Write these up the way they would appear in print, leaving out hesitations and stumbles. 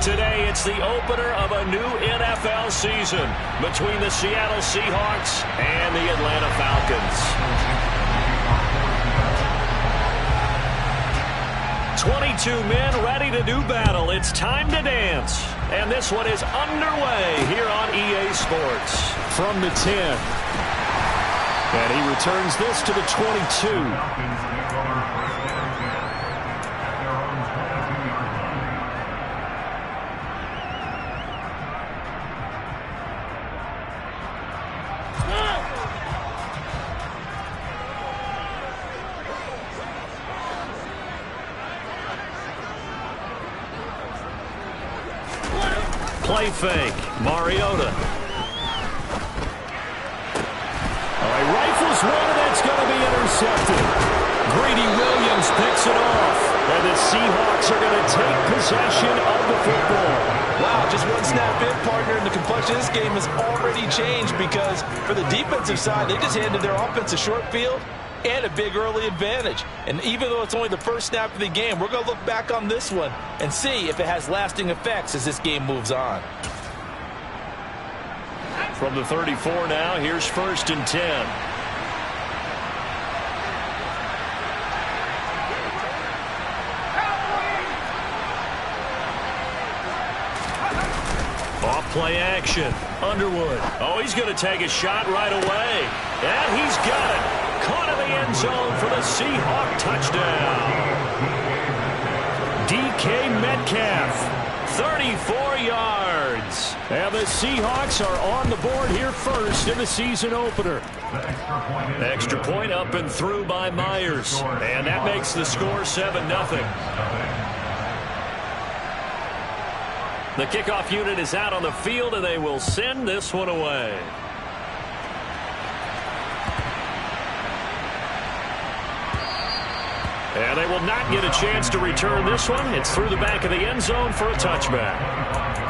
Today, it's the opener of a new NFL season between the Seattle Seahawks and the Atlanta Falcons. 22 men ready to do battle. It's time to dance. And this one is underway here on EA Sports. From the 10. And he returns this to the 22. Play fake. Mariota. He rifles one, and that's going to be intercepted. Greedy Williams picks it off. And the Seahawks are going to take possession of the football. Wow, just one snap in, partner, and the complexion of this game has already changed because for the defensive side, they just handed their offense a short field and a big early advantage. And even though it's only the first snap of the game, we're going to look back on this one and see if it has lasting effects as this game moves on. From the 34 now, here's 1st and 10. Off play action. Underwood. Oh, he's going to take a shot right away. And he's got it. Caught in the end zone for the Seahawk touchdown. DK Metcalf, 34 yards. And the Seahawks are on the board here first in the season opener. Extra point up and through by Myers. And that makes the score 7-0. The kickoff unit is out on the field, and they will send this one away. And they will not get a chance to return this one. It's through the back of the end zone for a touchback.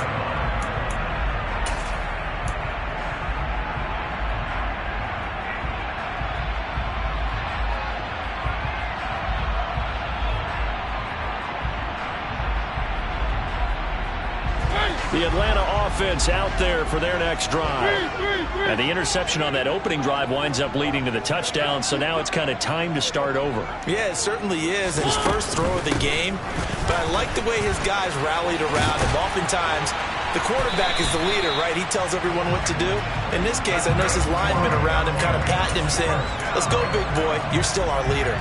The Atlanta offense out there for their next drive. And the interception on that opening drive winds up leading to the touchdown, so now it's kind of time to start over. Yeah, it certainly is. His first throw of the game. But I like the way his guys rallied around him. Oftentimes, the quarterback is the leader, right? He tells everyone what to do. In this case, I noticed his linemen around him kind of patting him, saying, "Let's go, big boy. You're still our leader."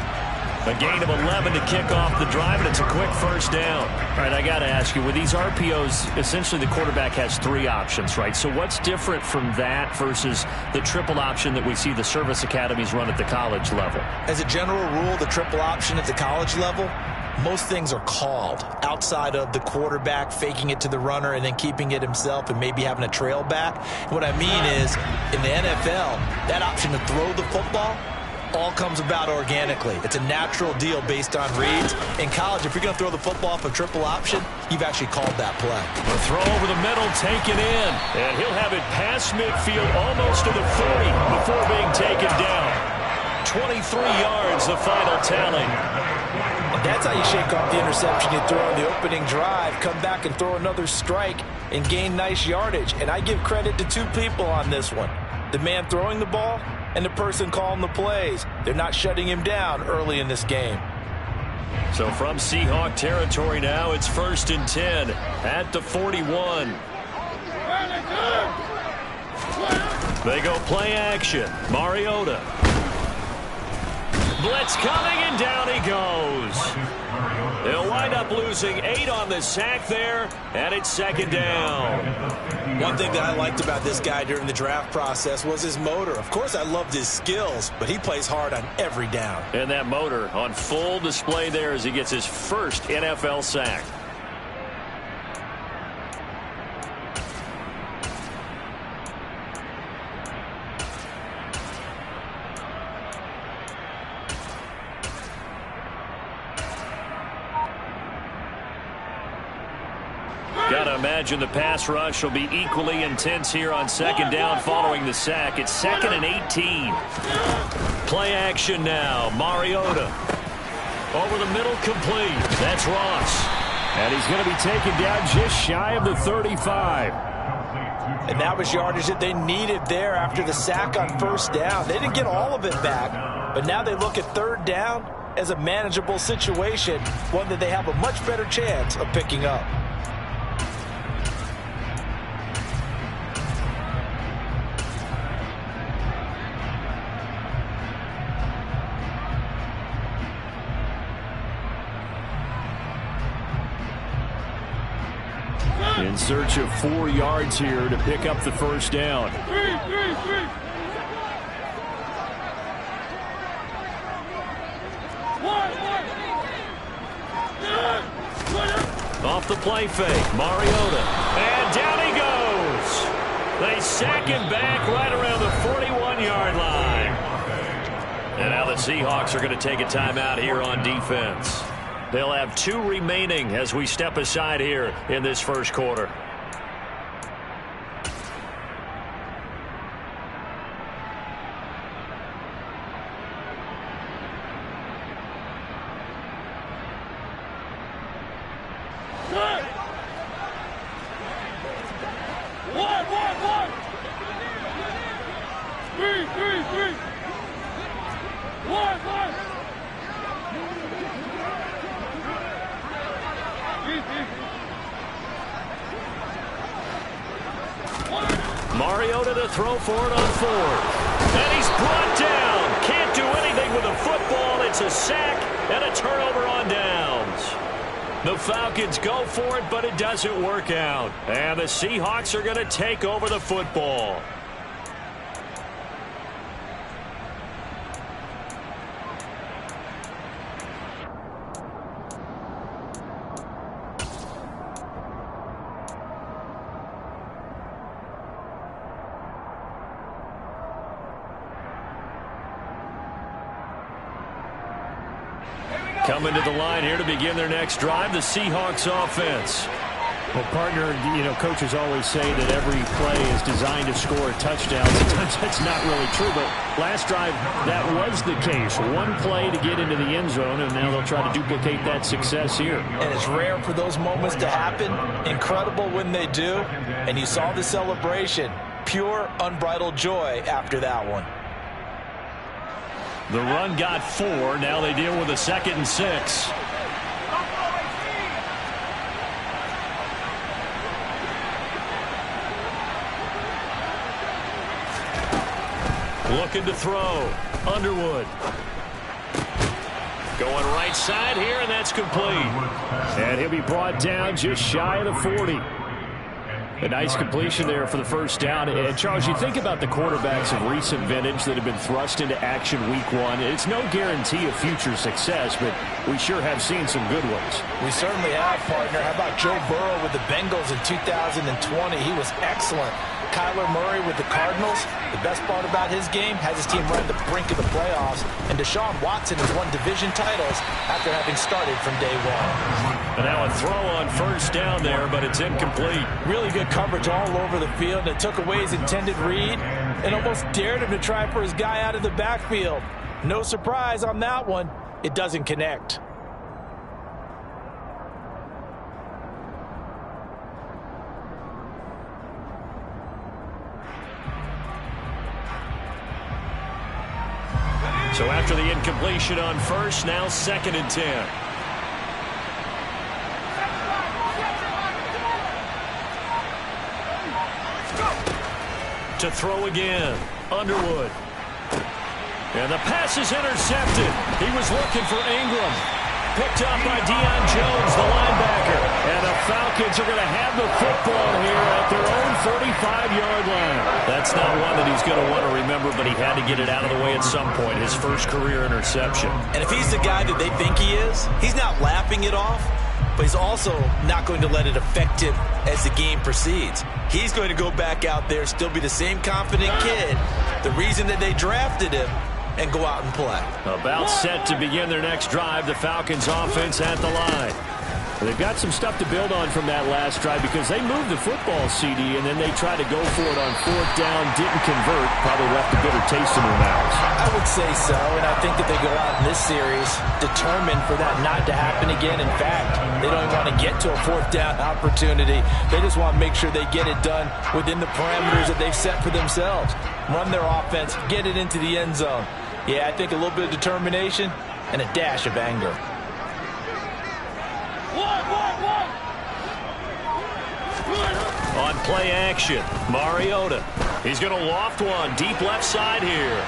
A gain of 11 to kick off the drive, and it's a quick first down. All right, I got to ask you, with these RPOs, essentially the quarterback has 3 options, right? So what's different from that versus the triple option that we see the service academies run at the college level? As a general rule, the triple option at the college level, most things are called outside of the quarterback faking it to the runner and then keeping it himself and maybe having a trail back. What I mean is, in the NFL, that option to throw the football all comes about organically. It's a natural deal based on reads. In college, if you're going to throw the football off a triple option, you've actually called that play. The throw over the middle, taken in. And he'll have it past midfield, almost to the 40 before being taken down. 23 yards, the final tally. And that's how you shake off the interception you throw on the opening drive, come back and throw another strike and gain nice yardage. And I give credit to 2 people on this one. The man throwing the ball and the person calling the plays. They're not shutting him down early in this game. So from Seahawk territory now, it's 1st and 10 at the 41. They go play action. Mariota. Blitz coming, and down he goes. They'll wind up losing 8 on the sack there, and it's 2nd down. One thing that I liked about this guy during the draft process was his motor. Of course, I loved his skills, but he plays hard on every down. And that motor on full display there as he gets his first NFL sack. Gotta imagine the pass rush will be equally intense here on 2nd down following the sack. It's 2nd and 18. Play action now. Mariota. Over the middle, complete. That's Ross. And he's going to be taken down just shy of the 35. And that was yardage that they needed there after the sack on first down. They didn't get all of it back, but now they look at third down as a manageable situation, one that they have a much better chance of picking up. In search of 4 yards here to pick up the first down. Off the play fake, Mariota. And down he goes. They sack him back right around the 41-yard line. And now the Seahawks are going to take a timeout here on defense. They'll have 2 remaining as we step aside here in this first quarter. Mariota to throw for it on 4th. And he's brought down. Can't do anything with the football. It's a sack and a turnover on downs. The Falcons go for it, but it doesn't work out. And the Seahawks are going to take over the football. Coming to the line here to begin their next drive, the Seahawks offense. Well, partner, coaches always say that every play is designed to score a touchdown. Sometimes that's not really true, but last drive, that was the case. One play to get into the end zone, and now they'll try to duplicate that success here. And it's rare for those moments to happen. Incredible when they do. And you saw the celebration. Pure, unbridled joy after that one. The run got 4. Now they deal with a 2nd and 6. Looking to throw. Underwood. Going right side here, and that's complete. And he'll be brought down just shy of the 40. A nice completion there for the first down. And, Charles, you think about the quarterbacks of recent vintage that have been thrust into action week 1. It's no guarantee of future success, but we sure have seen some good ones. We certainly have, partner. How about Joe Burrow with the Bengals in 2020? He was excellent. Kyler Murray with the Cardinals. The best part about his game, has his team right at the brink of the playoffs. And Deshaun Watson has won division titles after having started from day 1. And now a throw on first down there, but it's incomplete. Really good coverage all over the field. It took away his intended read and almost dared him to try for his guy out of the backfield. No surprise on that one. It doesn't connect. So after the incompletion on first, now 2nd and 10. To throw again, Underwood. And the pass is intercepted. He was looking for Ingram. Picked up by Deion Jones, the linebacker. And the Falcons are going to have the football here at their own 35-yard line. That's not one that he's going to want to remember, but he had to get it out of the way at some point. His first career interception. And if he's the guy that they think he is, he's not laughing it off, but he's also not going to let it affect him as the game proceeds. He's going to go back out there, still be the same confident kid, the reason that they drafted him, and go out and play. About set to begin their next drive, the Falcons offense at the line. They've got some stuff to build on from that last drive because they moved the football, CD, and then they tried to go for it on 4th down, didn't convert, probably left a bitter taste in their mouths. I would say so, and I think that they go out in this series determined for that not to happen again. In fact, they don't even want to get to a 4th down opportunity. They just want to make sure they get it done within the parameters that they've set for themselves. Run their offense, get it into the end zone. Yeah, I think a little bit of determination and a dash of anger. On play action, Mariota. He's going to loft one deep left side here.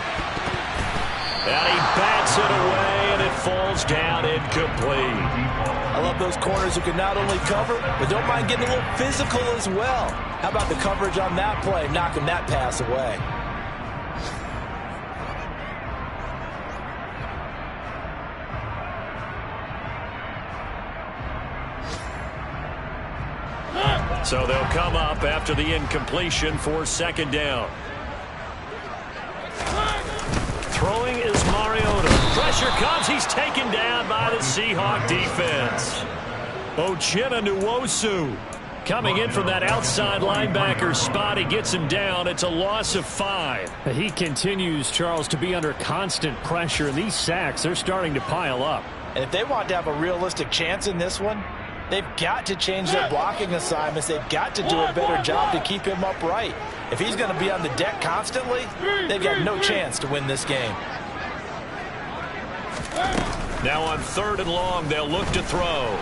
And he bats it away, and it falls down incomplete. I love those corners who can not only cover, but don't mind getting a little physical as well. How about the coverage on that play, knocking that pass away? So they'll come up after the incompletion for 2nd down. Throwing is Mariota. Pressure comes. He's taken down by the Seahawks defense. Nwosu coming in from that outside linebacker spot. He gets him down. It's a loss of 5. He continues, Charles, to be under constant pressure. These sacks, they're starting to pile up. And if they want to have a realistic chance in this one, they've got to change their blocking assignments. They've got to do a better job to keep him upright. If he's going to be on the deck constantly, they've got no chance to win this game. Now on 3rd and long, they'll look to throw.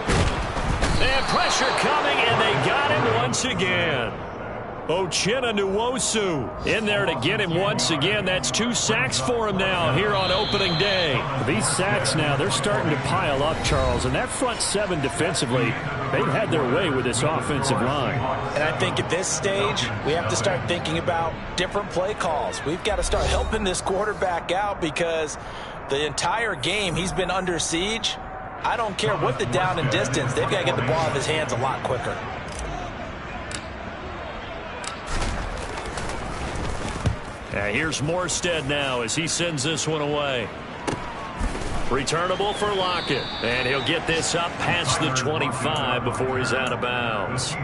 And pressure coming, and they got him once again. Nwosu in there to get him once again. That's 2 sacks for him now here on opening day. These sacks now, they're starting to pile up, Charles. And that front 7 defensively, they've had their way with this offensive line. And I think at this stage, we have to start thinking about different play calls. We've got to start helping this quarterback out because the entire game he's been under siege. I don't care what the down and distance. They've got to get the ball out of his hands a lot quicker. Here's Morstead now as he sends this one away. Returnable for Lockett. And he'll get this up past the 25 before he's out of bounds.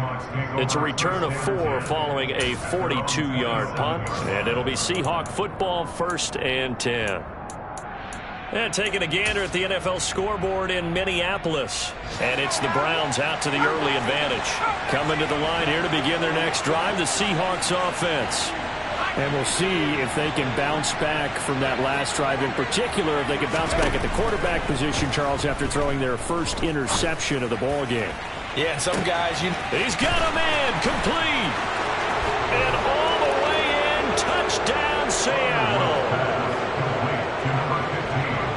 It's a return of 4 following a 42-yard punt. And it'll be Seahawk football 1st and 10. And taking a gander at the NFL scoreboard in Minneapolis. And it's the Browns out to the early advantage. Coming to the line here to begin their next drive, the Seahawks offense. And we'll see if they can bounce back from that last drive. In particular, if they can bounce back at the quarterback position, Charles, after throwing their first interception of the ball game. Yeah, some guys, he's got a man complete. And all the way in, touchdown Seattle.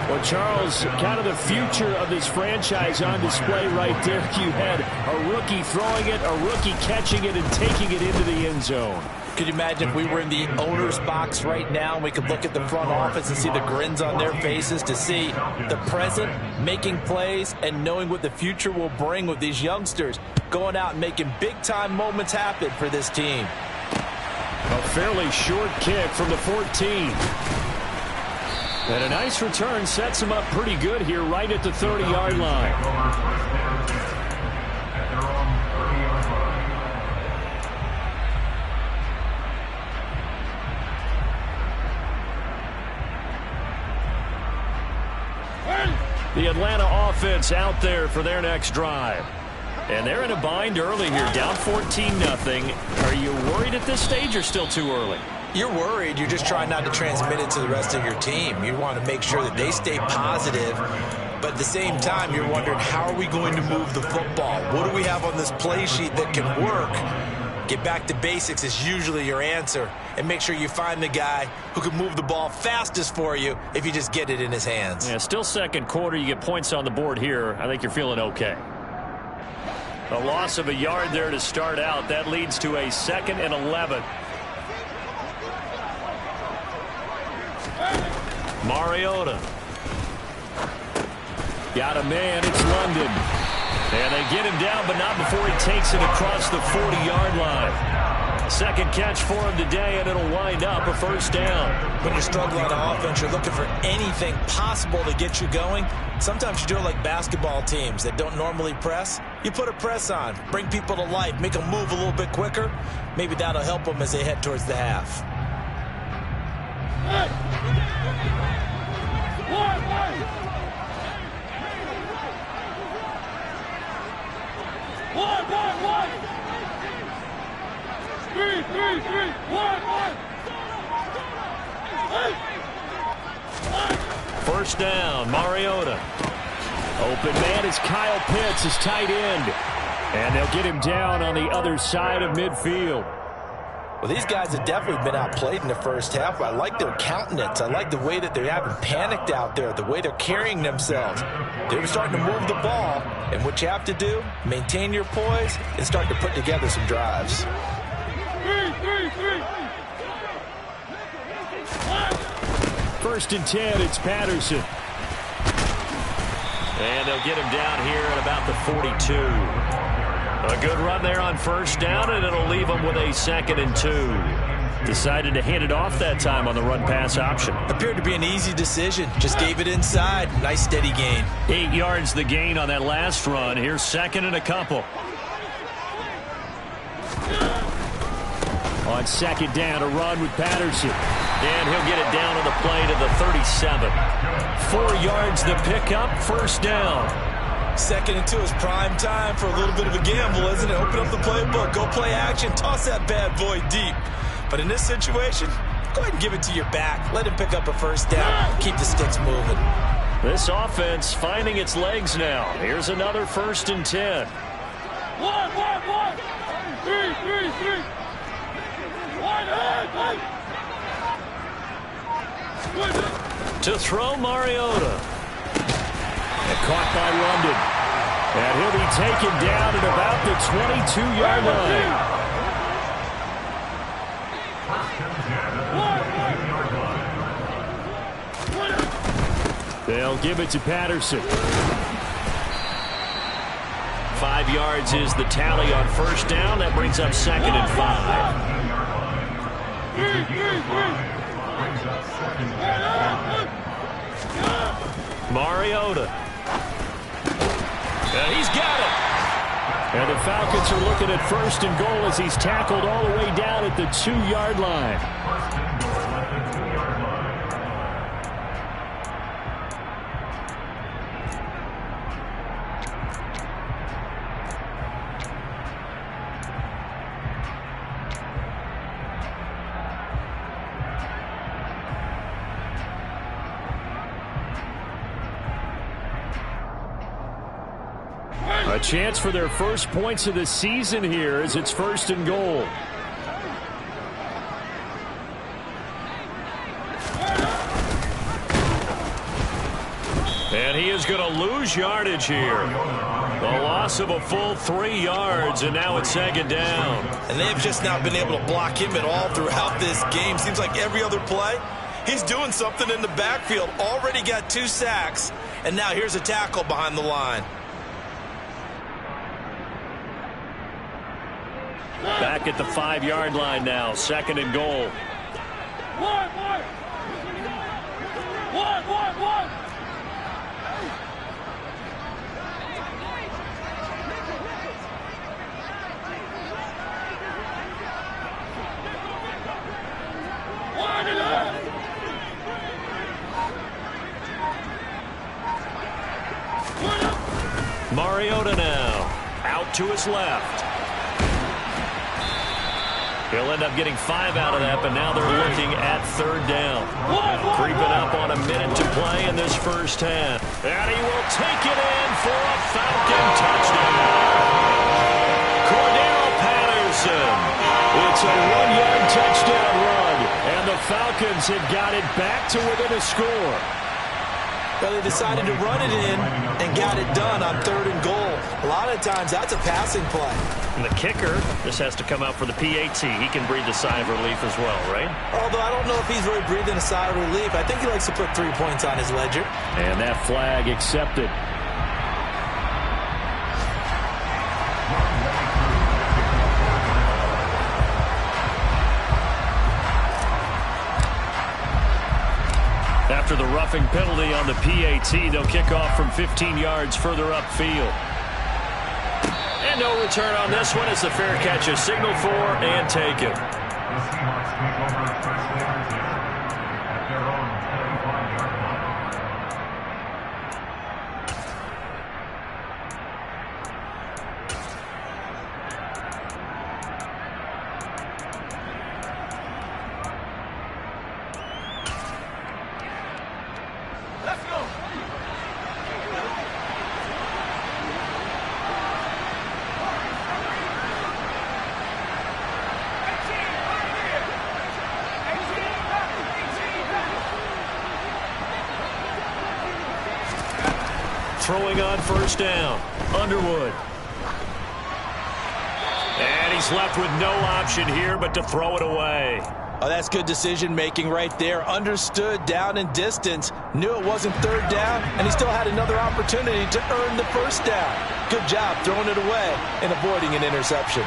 Well, Charles, kind of the future of this franchise on display right there. You had a rookie throwing it, a rookie catching it, and taking it into the end zone. Could you imagine if we were in the owner's box right now and we could look at the front office and see the grins on their faces, to see the present making plays and knowing what the future will bring with these youngsters going out and making big-time moments happen for this team. A fairly short kick from the 14. And a nice return sets him up pretty good here right at the 30-yard line. The Atlanta offense out there for their next drive. And they're in a bind early here, down 14-0. Are you worried at this stage or still too early? You're worried. You're just trying not to transmit it to the rest of your team. You want to make sure that they stay positive. But at the same time, you're wondering, how are we going to move the football? What do we have on this play sheet that can work? Get back to basics is usually your answer. And make sure you find the guy who can move the ball fastest for you if you just get it in his hands. Yeah, still second quarter. You get points on the board here. I think you're feeling okay. A loss of a yard there to start out. That leads to a 2nd and 11. Mariota. Got a man. It's London. And they get him down, but not before he takes it across the 40-yard line. Second catch for him today, and it'll wind up a first down. When you're struggling on offense, you're looking for anything possible to get you going. Sometimes you do it like basketball teams that don't normally press. You put a press on, bring people to life, make them move a little bit quicker. Maybe that'll help them as they head towards the half. First down, Mariota. Open man is Kyle Pitts, his tight end. And they'll get him down on the other side of midfield. Well, these guys have definitely been outplayed in the first half. I like their countenance. I like the way that they haven't panicked out there, the way they're carrying themselves. They're starting to move the ball, and what you have to do, maintain your poise and start to put together some drives. First and 10, it's Patterson. And they'll get him down here at about the 42. A good run there on first down, and it'll leave them with a 2nd and 2. Decided to hand it off that time on the run-pass option. Appeared to be an easy decision. Just gave it inside. Nice steady gain. 8 yards the gain on that last run. Here's 2nd and a couple. On 2nd down, a run with Patterson. And he'll get it down on the play to the 37. 4 yards the pickup, first down. 2nd and 2 is prime time for a little bit of a gamble, isn't it? Open up the playbook, go play action, toss that bad boy deep. But in this situation, go ahead and give it to your back. Let him pick up a first down. Keep the sticks moving. This offense finding its legs now. Here's another 1st and 10. 3. To throw Mariota. And caught by London. And he'll be taken down at about the 22-yard line. They'll give it to Patterson. 5 yards is the tally on first down. That brings up 2nd and 5. Mariota. And he's got it. And the Falcons are looking at 1st and goal as he's tackled all the way down at the 2-yard line. A chance for their first points of the season here as it's 1st and goal. And he is going to lose yardage here. A loss of a full 3 yards, and now it's 2nd down. And they've just not been able to block him at all throughout this game. Seems like every other play, he's doing something in the backfield. Already got 2 sacks, and now here's a tackle behind the line. Back at the 5-yard line now, 2nd and goal. Mariota now, out to his left. He'll end up getting 5 out of that, but now they're looking at 3rd down. Creeping up on a minute to play in this first half. And he will take it in for a Falcon touchdown. Cordell Patterson. It's a 1-yard touchdown run, and the Falcons have got it back to within a score. Well, they decided to run it in and got it done on 3rd and goal. A lot of times, that's a passing play. And the kicker just has to come out for the PAT. He can breathe a sigh of relief as well, right? Although I don't know if he's really breathing a sigh of relief. I think he likes to put 3 points on his ledger. And that flag accepted. After the roughing penalty on the PAT, they'll kick off from 15 yards further upfield. And no return on this one as the fair catch is signaled for and taken. The Seahawks take over first liberty at their own 35-yard line. Throwing on first down, Underwood. And he's left with no option here but to throw it away. Oh, that's good decision-making right there. Understood down and distance. Knew it wasn't third down, and he still had another opportunity to earn the first down. Good job throwing it away and avoiding an interception.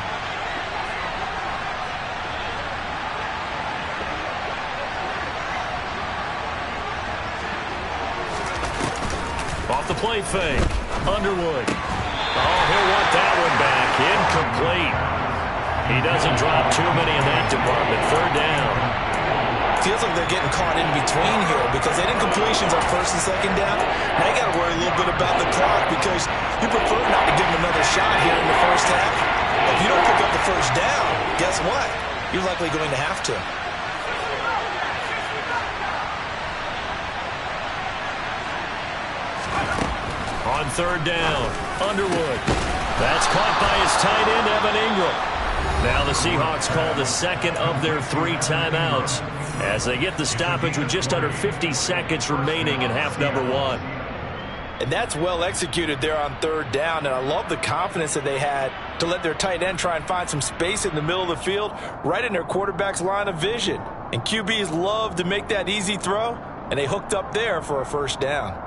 Off the play fake, Underwood. Oh, he'll want that one back. Incomplete. He doesn't drop too many in that department. Third down. Feels like they're getting caught in between here because they did incompletions on first and second down. Now you got to worry a little bit about the clock because you prefer not to give them another shot here in the first half. If you don't pick up the first down, guess what? You're likely going to have to. On third down, Underwood. That's caught by his tight end, Evan Ingram. Now the Seahawks call the second of their 3 timeouts as they get the stoppage with just under 50 seconds remaining in half number 1. And that's well executed there on third down, and I love the confidence that they had to let their tight end try and find some space in the middle of the field, right in their quarterback's line of vision. And QBs love to make that easy throw, and they hooked up there for a first down.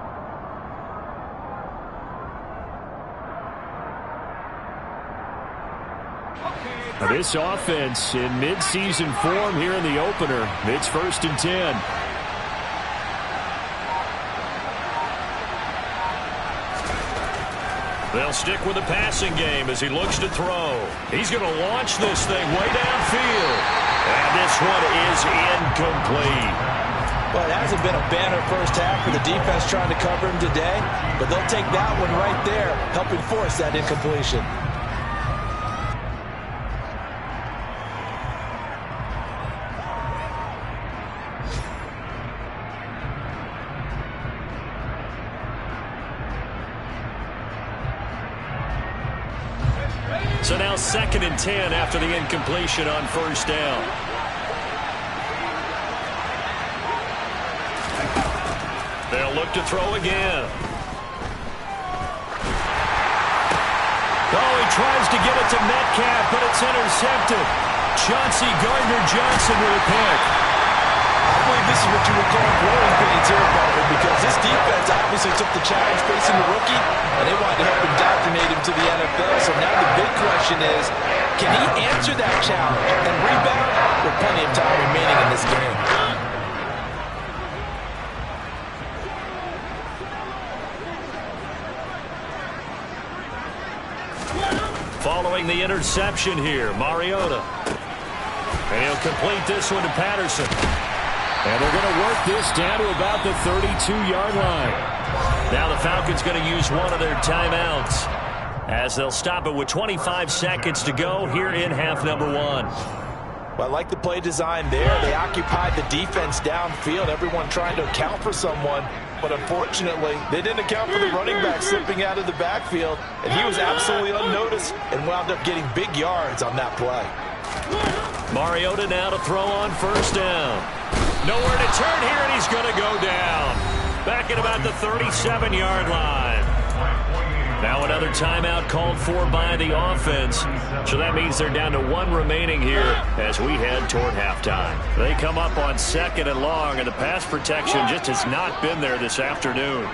This offense in midseason form here in the opener. It's 1st and 10. They'll stick with the passing game as he looks to throw. He's going to launch this thing way downfield. And this one is incomplete. Well, it hasn't been a banner first half for the defense trying to cover him today, but they'll take that one right there, helping force that incompletion. So now 2nd and 10 after the incompletion on first down. They'll look to throw again. Oh, he tries to get it to Metcalf, but it's intercepted. Chauncey Gardner-Johnson with a pick. I believe this is what you would call growing pains here, Barbara, because this defense obviously took the challenge facing the rookie, and they wanted to help indoctrinate him to the NFL. So now the big question is, can he answer that challenge and rebound with plenty of time remaining in this game? Following the interception here, Mariota. And he'll complete this one to Patterson. And they're going to work this down to about the 32-yard line. Now the Falcons going to use one of their timeouts as they'll stop it with 25 seconds to go here in half number 1. Well, I like the play design there. They occupied the defense downfield, everyone trying to account for someone. But unfortunately, they didn't account for the running back slipping out of the backfield, and he was absolutely unnoticed and wound up getting big yards on that play. Mariota now to throw on first down. Nowhere to turn here, and he's going to go down. Back at about the 37-yard line. Now another timeout called for by the offense. So that means they're down to 1 remaining here as we head toward halftime. They come up on 2nd and long, and the pass protection just has not been there this afternoon.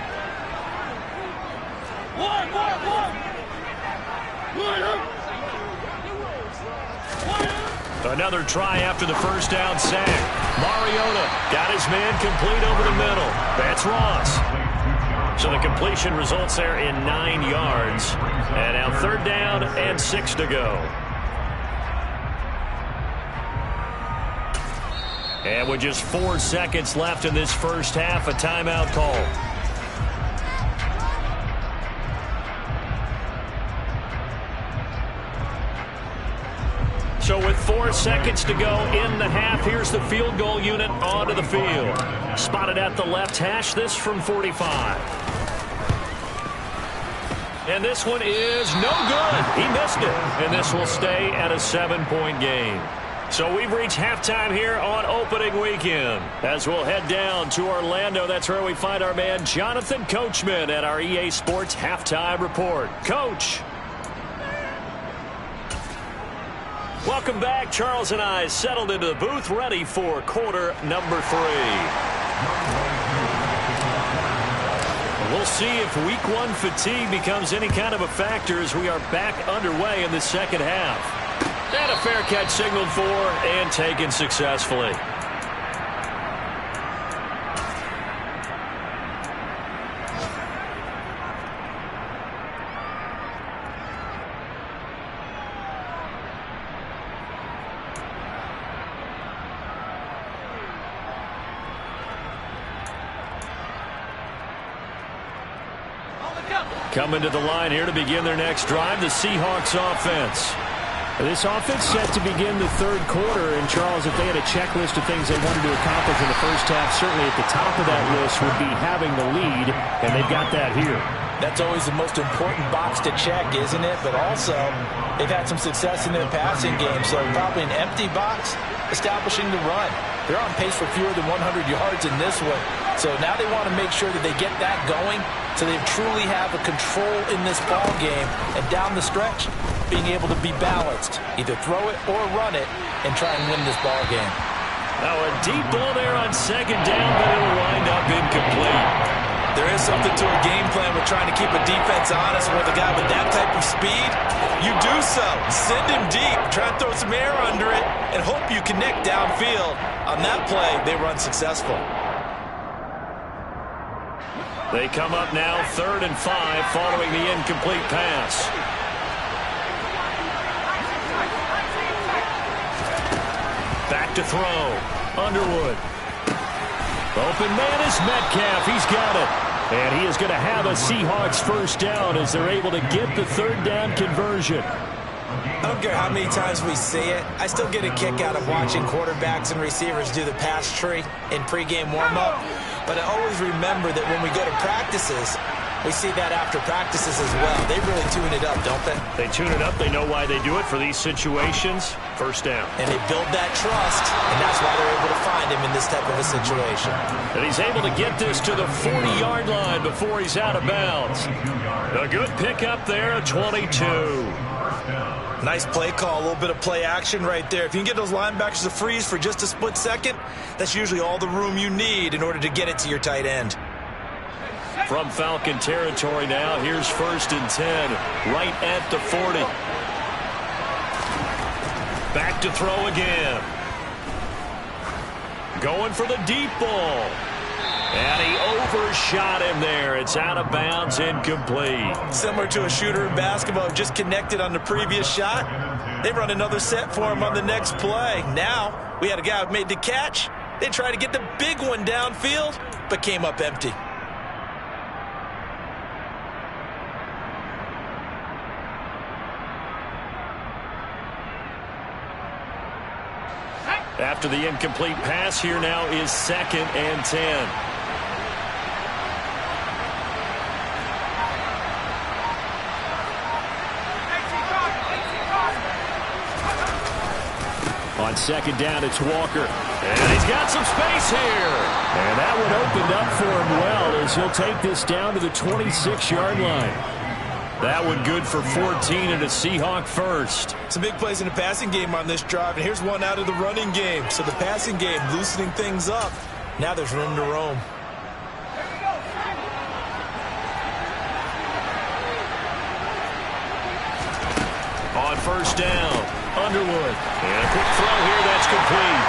Another try after the first down sack. Mariota got his man complete over the middle. That's Ross. So the completion results there in 9 yards. And now 3rd down and 6 to go. And with just 4 seconds left in this first half, a timeout call. So with 4 seconds to go in the half, here's the field goal unit onto the field. Spotted at the left hash, this from 45. And this one is no good. He missed it. And this will stay at a 7-point game. So we've reached halftime here on opening weekend. As we'll head down to Orlando, that's where we find our man Jonathan Coachman at our EA Sports Halftime Report. Coach. Welcome back. Charles and I settled into the booth, ready for quarter number 3. We'll see if week 1 fatigue becomes any kind of a factor as we are back underway in the second half. And a fair catch signaled for and taken successfully. Coming to the line here to begin their next drive, the Seahawks offense. This offense set to begin the 3rd quarter, and Charles, if they had a checklist of things they wanted to accomplish in the first half, certainly at the top of that list would be having the lead, and they've got that here. That's always the most important box to check, isn't it? But also, they've had some success in their passing game, so probably an empty box, establishing the run. They're on pace for fewer than 100 yards in this one. So now they want to make sure that they get that going so they truly have a control in this ball game. And down the stretch, being able to be balanced. Either throw it or run it and try and win this ball game. Now a deep ball there on 2nd down, but it will wind up incomplete. There is something to a game plan with trying to keep a defense honest. With a guy with that type of speed, you do so. Send him deep. Try and throw some air under it and hope you connect downfield. On that play, they were unsuccessful. They come up now 3rd and 5 following the incomplete pass. Back to throw. Underwood. Open man is Metcalf. He's got it. And he is going to have a Seahawks first down as they're able to get the 3rd down conversion. I don't care how many times we see it. I still get a kick out of watching quarterbacks and receivers do the pass tree in pregame warm-up. But I always remember that when we go to practices, we see that after practices as well. They really tune it up, don't they? They tune it up. They know why they do it for these situations. First down. And they build that trust, and that's why they're able to find him in this type of a situation. And he's able to get this to the 40-yard line before he's out of bounds. A good pickup there, a 22. Nice play call, a little bit of play action right there. If you can get those linebackers to freeze for just a split second, that's usually all the room you need in order to get it to your tight end. From Falcon territory now, here's 1st and 10, right at the 40. Back to throw again. Going for the deep ball. And he overshot him there. It's out of bounds, incomplete. Similar to a shooter in basketball, just connected on the previous shot. They run another set for him on the next play. Now, we had a guy who made the catch. They tried to get the big one downfield, but came up empty. After the incomplete pass, here now is 2nd and 10. On 2nd down, it's Walker. And he's got some space here. And that one opened up for him well as he'll take this down to the 26-yard line. That one good for 14 and a Seahawk first. Some big plays in the passing game on this drive, and here's one out of the running game. So the passing game loosening things up. Now there's room to roam. On 1st down, Underwood. And a quick throw here, that's complete.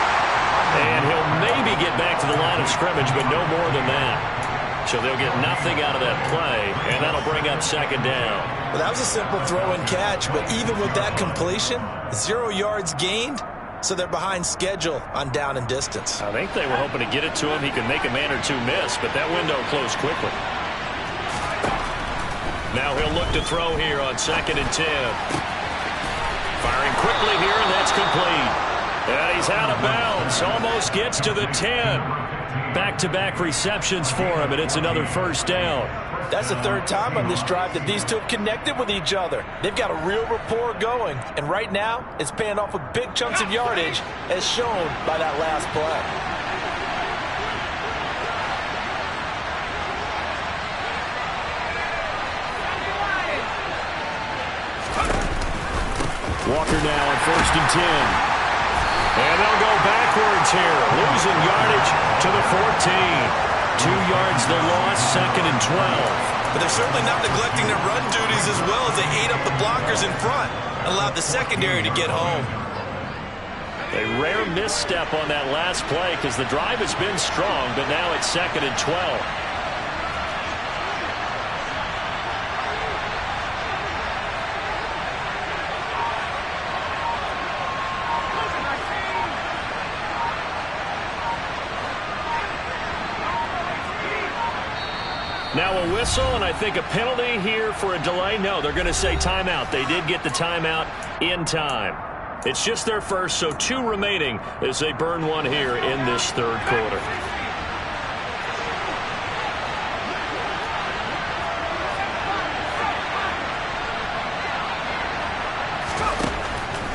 And he'll maybe get back to the line of scrimmage, but no more than that. So they'll get nothing out of that play, and that'll bring up second down. Well, that was a simple throw and catch, but even with that completion, 0 yards gained, so they're behind schedule on down and distance. I think they were hoping to get it to him. He could make a man or two miss, but that window closed quickly. Now he'll look to throw here on 2nd and 10. Firing quickly here, and that's complete. And he's out of bounds. Almost gets to the 10. Back-to-back receptions for him, and it's another first down. That's the 3rd time on this drive that these two have connected with each other. They've got a real rapport going, and right now it's paying off with big chunks of yardage, as shown by that last play. Walker now on 1st and 10. And they'll go backwards here, losing yardage to the 14. 2 yards the loss, 2nd and 12. But they're certainly not neglecting their run duties as well as they ate up the blockers in front and allowed the secondary to get home. A rare misstep on that last play because the drive has been strong, but now it's 2nd and 12. Now a whistle, and I think a penalty here for a delay. No, they're going to say timeout. They did get the timeout in time. It's just their first, so 2 remaining as they burn one here in this 3rd quarter.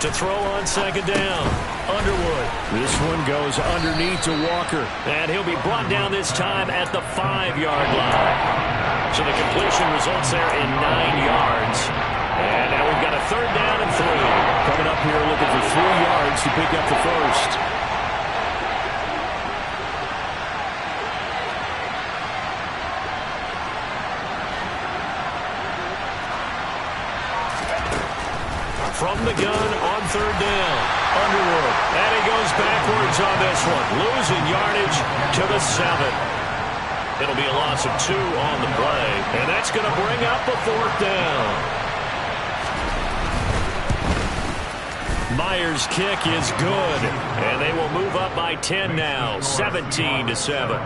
To throw on 2nd down, Underwood. This one goes underneath to Walker. And he'll be brought down this time at the 5-yard line. So the completion results there in 9 yards. And now we've got a 3rd down and 3. Coming up here looking for 3 yards to pick up the first. From the gun on 3rd down, Underwood. And he goes backwards on this one, losing yardage to the 7. It'll be a loss of 2 on the play, and that's going to bring up a 4th down. Myers' kick is good, and they will move up by 10 now, 17-7.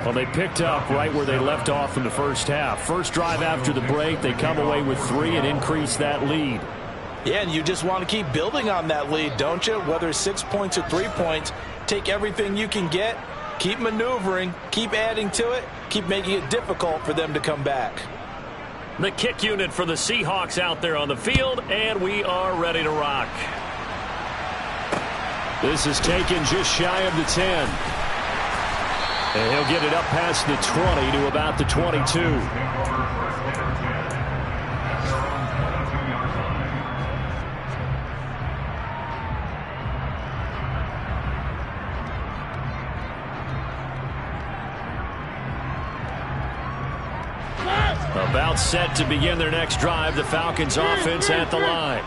Well, they picked up right where they left off in the first half. First drive after the break, they come away with 3 and increase that lead. Yeah, and you just want to keep building on that lead, don't you? Whether it's 6 points or 3 points, take everything you can get, keep maneuvering, keep adding to it, keep making it difficult for them to come back. The kick unit for the Seahawks out there on the field, and we are ready to rock. This is taken just shy of the 10. And he'll get it up past the 20 to about the 22. About set to begin their next drive, the Falcons offense at the line.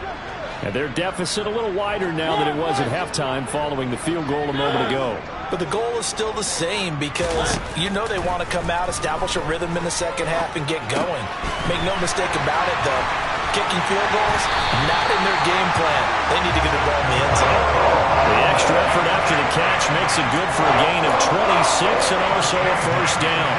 And their deficit a little wider now than it was at halftime following the field goal a moment ago. But the goal is still the same because you know they want to come out, establish a rhythm in the second half, and get going. Make no mistake about it, though. Kicking field goals, not in their game plan. They need to get the ball in the end zone. The extra effort after the catch makes it good for a gain of 26 and also a first down.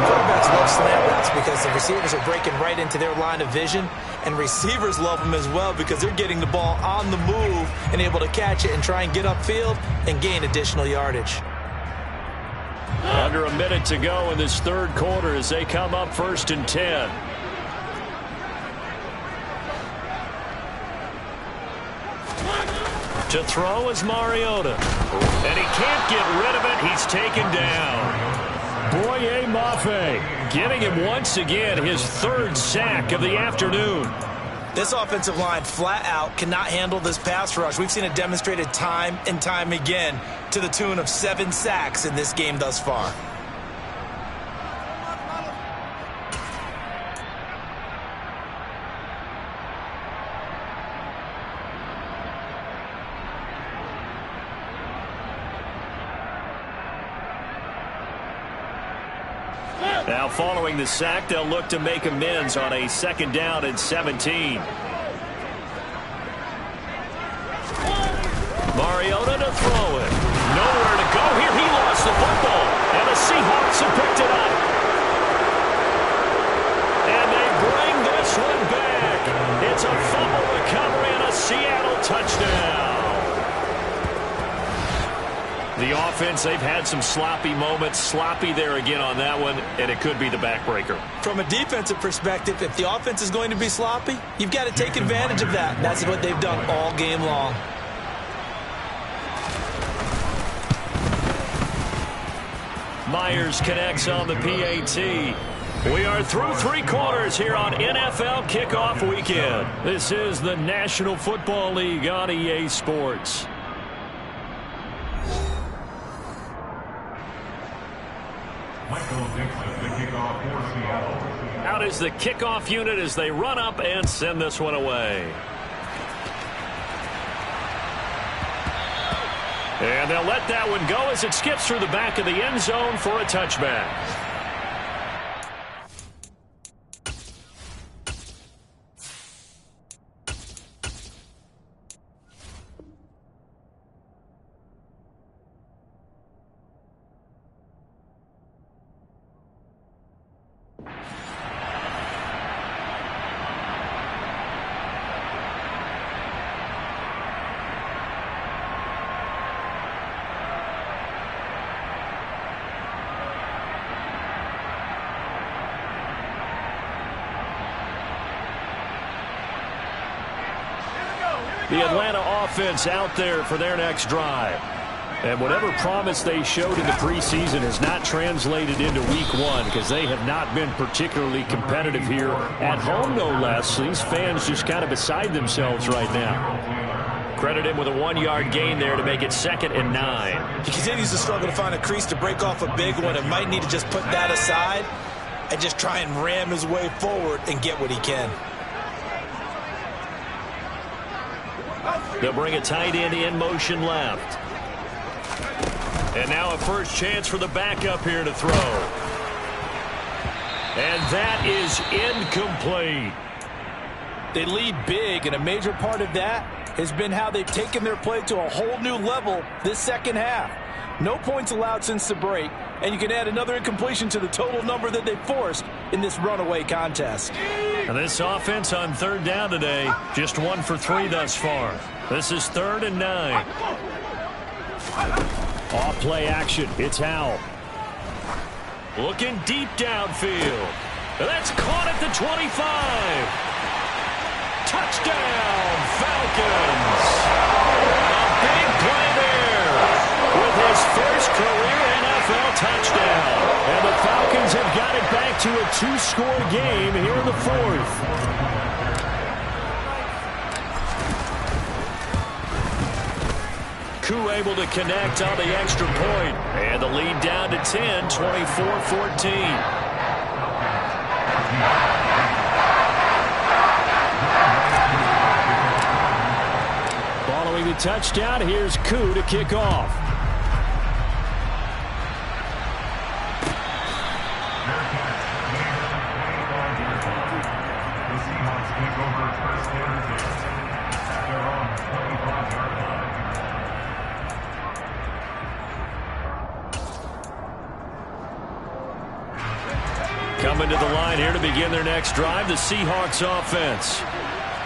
Quarterbacks love slant routes because the receivers are breaking right into their line of vision, and receivers love them as well because they're getting the ball on the move and able to catch it and try and get upfield and gain additional yardage. Under a minute to go in this 3rd quarter as they come up 1st and 10. To throw is Mariota. And he can't get rid of it. He's taken down. Boye Mafe Getting him once again his 3rd sack of the afternoon. This offensive line flat out cannot handle this pass rush. We've seen it demonstrated time and time again to the tune of 7 sacks in this game thus far. Now following the sack, they'll look to make amends on a 2nd down and 17. Mariota to throw it. Nowhere to go here. He lost the football. And the Seahawks have picked it up. And they bring this one back. It's a fumble recovery and a Seattle touchdown. The offense, they've had some sloppy moments. Sloppy there again on that one, and it could be the backbreaker. From a defensive perspective, if the offense is going to be sloppy, you've got to take advantage of that. That's what they've done all game long. Myers connects on the PAT. We are through 3 quarters here on NFL Kickoff Weekend. This is the National Football League on EA Sports. Out is the kickoff unit as they run up and send this one away. And they'll let that one go as it skips through the back of the end zone for a touchback. The Atlanta offense out there for their next drive. And whatever promise they showed in the preseason has not translated into week 1 because they have not been particularly competitive here at home, no less. These fans just kind of beside themselves right now. Credit him with a 1-yard gain there to make it 2nd and 9. He continues to struggle to find a crease to break off a big one and might need to just put that aside and just try and ram his way forward and get what he can. They'll bring a tight end in motion left. And now a first chance for the backup here to throw. And that is incomplete. They lead big, and a major part of that has been how they've taken their play to a whole new level this second half. No points allowed since the break, and you can add another incompletion to the total number that they forced in this runaway contest. And this offense on 3rd down today, just 1 for 3 thus far. This is 3rd and 9. Off play action. It's Howell. Looking deep downfield. That's caught at the 25. Touchdown, Falcons. A big play there with his first career NFL touchdown. And the Falcons have got it back to a 2-score game here in the 4th. Koo able to connect on the extra point. And the lead down to 10, 24-14. Following the touchdown, here's Koo to kick off. The Seahawks take over first down at their own 25-yard line. Coming to the line here to begin their next drive, the Seahawks offense.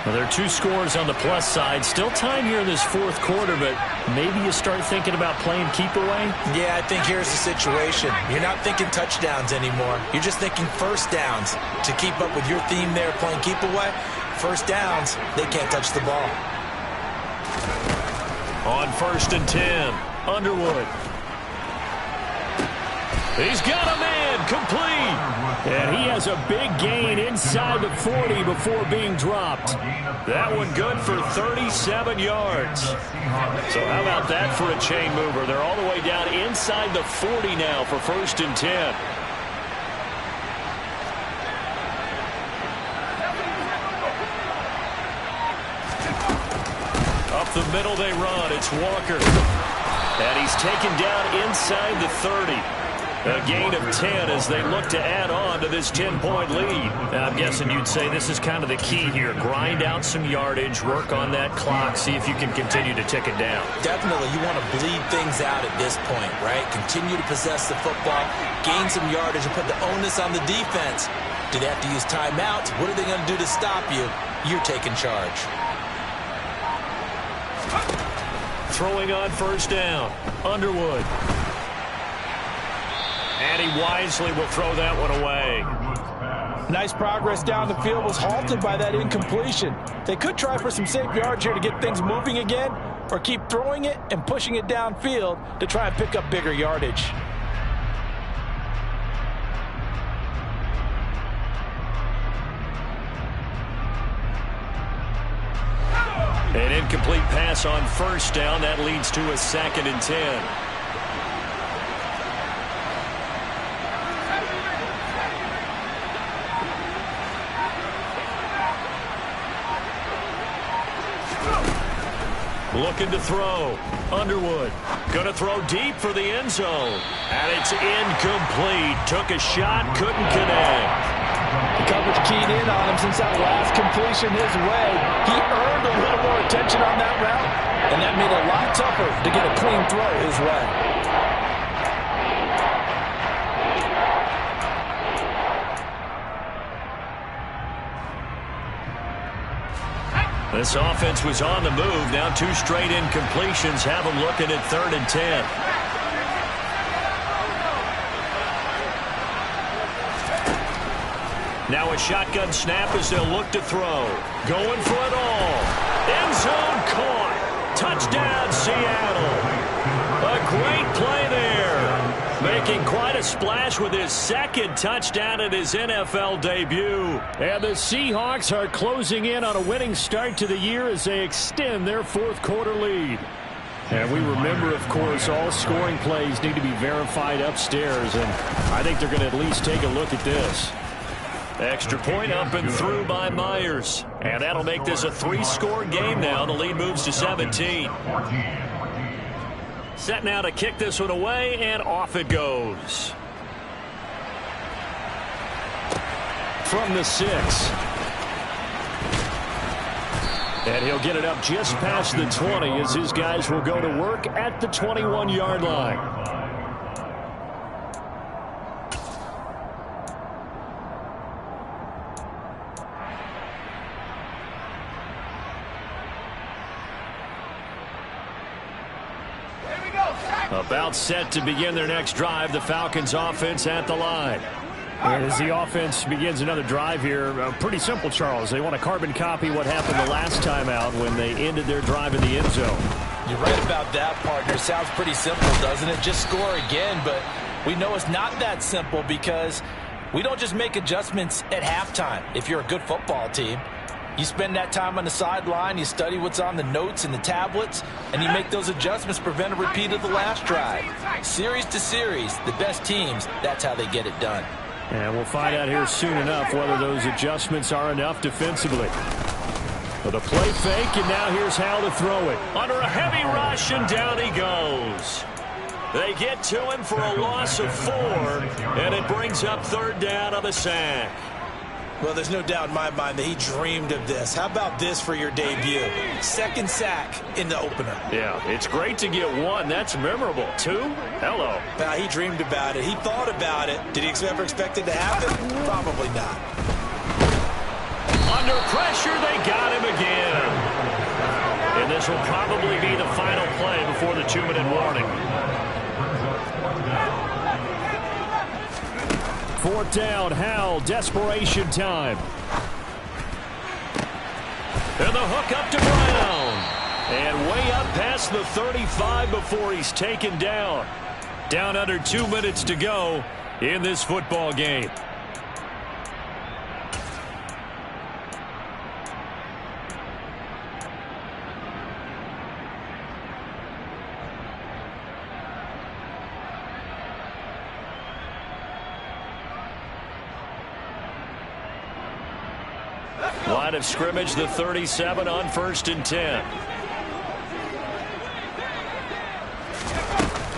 Well, there are 2 scores on the plus side. Still time here in this 4th quarter, but maybe you start thinking about playing keep away? Yeah, I think here's the situation. You're not thinking touchdowns anymore. You're just thinking first downs. To keep up with your theme there, playing keep away, first downs, they can't touch the ball. On 1st and 10, Underwood. He's got a man, complete. And he has a big gain inside the 40 before being dropped. That one good for 37 yards. So how about that for a chain mover? They're all the way down inside the 40 now for 1st and 10. Up the middle they run. It's Walker. And he's taken down inside the 30. A gain of 10 as they look to add on to this 10-point lead. Now, I'm guessing you'd say this is kind of the key here. Grind out some yardage, work on that clock, see if you can continue to tick it down. Definitely, you want to bleed things out at this point, right? Continue to possess the football, gain some yardage, and put the onus on the defense. Do they have to use timeouts? What are they going to do to stop you? You're taking charge. Throwing on first down. Underwood. And he wisely will throw that one away. Nice progress down the field, was halted by that incompletion. They could try for some safe yards here to get things moving again, or keep throwing it and pushing it downfield to try and pick up bigger yardage. An incomplete pass on first down. That leads to a 2nd and 10. Looking to throw. Underwood. Going to throw deep for the end zone. And it's incomplete. Took a shot, couldn't connect. The coverage keyed in on him since that last completion his way. He earned a little more attention on that route, and that made it a lot tougher to get a clean throw his way. This offense was on the move. Now 2 straight incompletions have them looking at 3rd and 10. Now a shotgun snap as they'll look to throw. Going for it all. End zone caught. Touchdown, Seattle. A great play there. Making quite a splash with his 2nd touchdown at his NFL debut. And the Seahawks are closing in on a winning start to the year as they extend their 4th quarter lead. And we remember, of course, all scoring plays need to be verified upstairs, and I think they're going to at least take a look at this. Extra point up and through by Myers. And that'll make this a 3-score game now. The lead moves to 17. Set now to kick this one away, and off it goes. From the 6. And he'll get it up just past the 20 as his guys will go to work at the 21-yard line. About set to begin their next drive, the Falcons offense at the line. And as the offense begins another drive here, pretty simple, Charles. They want to carbon copy what happened the last time out when they ended their drive in the end zone. You're right about that, partner. Sounds pretty simple, doesn't it? Just score again, but we know it's not that simple because we don't just make adjustments at halftime. If you're a good football team, you spend that time on the sideline, you study what's on the notes and the tablets, and you make those adjustments, prevent a repeat of the last drive. Series to series, the best teams, that's how they get it done. And we'll find out here soon enough whether those adjustments are enough defensively. With a play fake, and now here's how to throw it. Under a heavy rush, and down he goes. They get to him for a loss of 4, and it brings up 3rd down on the sack. Well, there's no doubt in my mind that he dreamed of this. How about this for your debut? 2nd sack in the opener. Yeah, it's great to get 1. That's memorable. 2? Hello. Now, he dreamed about it. He thought about it. Did he ever expect it to happen? Probably not. Under pressure, they got him again. And this will probably be the final play before the 2-minute warning. 4th down, Howell, desperation time. And the hook up to Brown. And way up past the 35 before he's taken down. Down under 2 minutes to go in this football game. Line of scrimmage, the 37 on 1st and 10.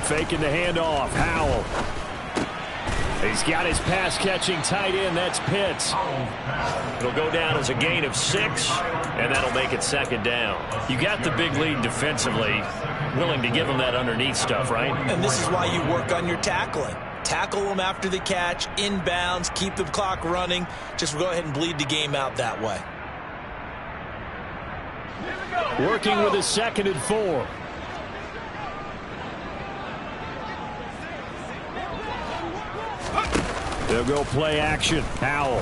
Faking the handoff, Howell. He's got his pass-catching tight end. That's Pitts. It'll go down as a gain of 6, and that'll make it second down. You got the big lead defensively, willing to give them that underneath stuff, right? And this is why you work on your tackling. Tackle them after the catch, inbounds, keep the clock running. Just go ahead and bleed the game out that way. Working with a 2nd and 4. They'll go play action. Howell.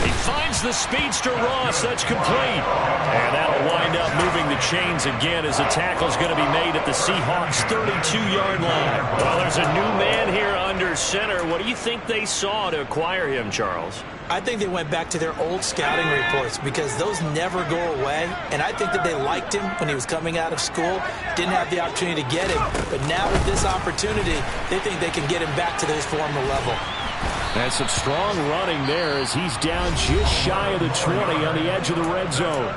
He finds the speedster Ross. That's complete. And that'll wind up moving the chains again as the tackle's going to be made at the Seahawks' 32-yard line. Well, there's a new man here under center. What do you think they saw to acquire him, Charles? I think they went back to their old scouting reports because those never go away. And I think that they liked him when he was coming out of school. Didn't have the opportunity to get him. But now with this opportunity, they think they can get him back to his former level. And some strong running there as he's down just shy of the 20 on the edge of the red zone.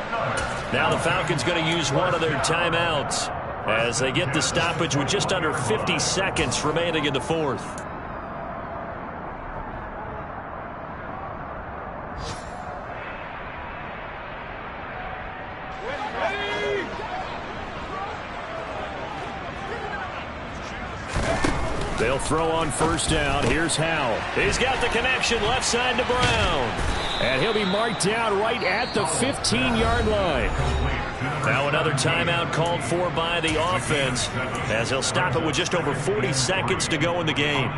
Now the Falcons going to use one of their timeouts as they get the stoppage with just under 50 seconds remaining in the fourth. They'll throw on first down. Here's Howell. He's got the connection left side to Brown. And he'll be marked down right at the 15-yard line. Now another timeout called for by the offense as he'll stop it with just over 40 seconds to go in the game.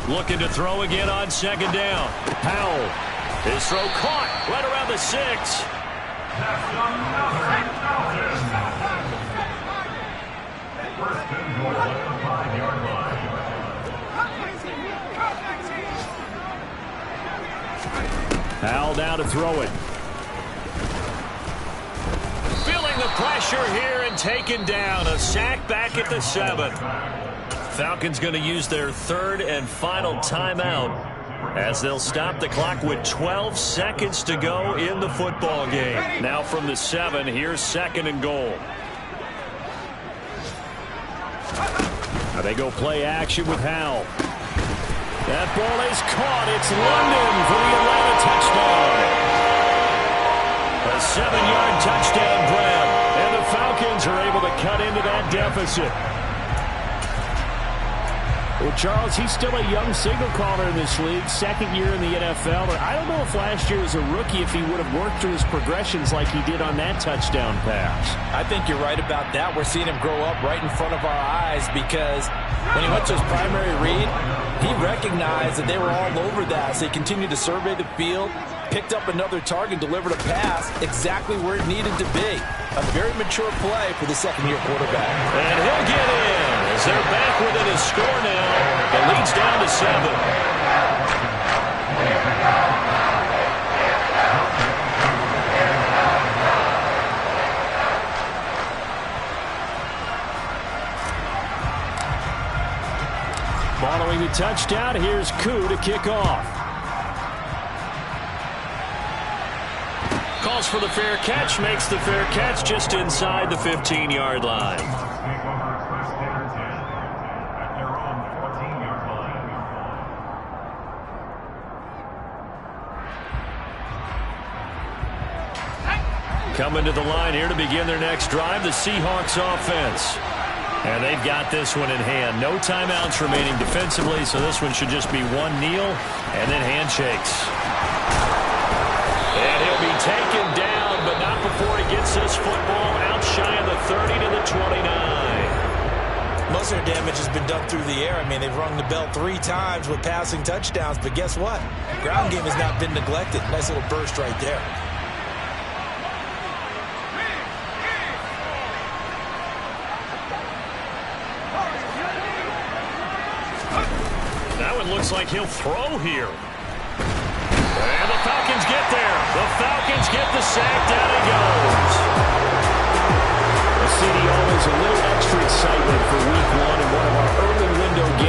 Looking to throw again on second down. Powell. His throw caught right around the 6. Powell down to throw it. Feeling the pressure here and taken down. A sack back at the 7. Falcons going to use their 3rd and final timeout as they'll stop the clock with 12 seconds to go in the football game. Now from the 7, here's 2nd and goal. Now they go play action with Howell. That ball is caught. It's London for the Atlanta touchdown. A 7-yard touchdown grab. And the Falcons are able to cut into that deficit. Well, Charles, he's still a young signal caller in this league, 2nd year in the NFL. But I don't know if last year as a rookie if he would have worked through his progressions like he did on that touchdown pass. I think you're right about that. We're seeing him grow up right in front of our eyes because when he went to his primary read, he recognized that they were all over that. So he continued to survey the field, picked up another target, delivered a pass exactly where it needed to be. A very mature play for the 2nd-year quarterback. And he'll get in as they're back within a score now. The lead's down to 7. Following the touchdown, here's Koo to kick off. Calls for the fair catch, makes the fair catch just inside the 15-yard line. Coming to the line here to begin their next drive, the Seahawks offense. And they've got this one in hand. No timeouts remaining defensively, so this one should just be one kneel and then handshakes. And he'll be taken down, but not before he gets this football out shy of the 30 to the 29. Most of their damage has been done through the air. I mean, they've rung the bell 3 times with passing touchdowns, but guess what? Ground game has not been neglected. Nice little burst right there. Now it looks like he'll throw here. And the Falcons get there. The Falcons get the sack. Down he goes. City, always a little extra excitement for week one in one of our early window games.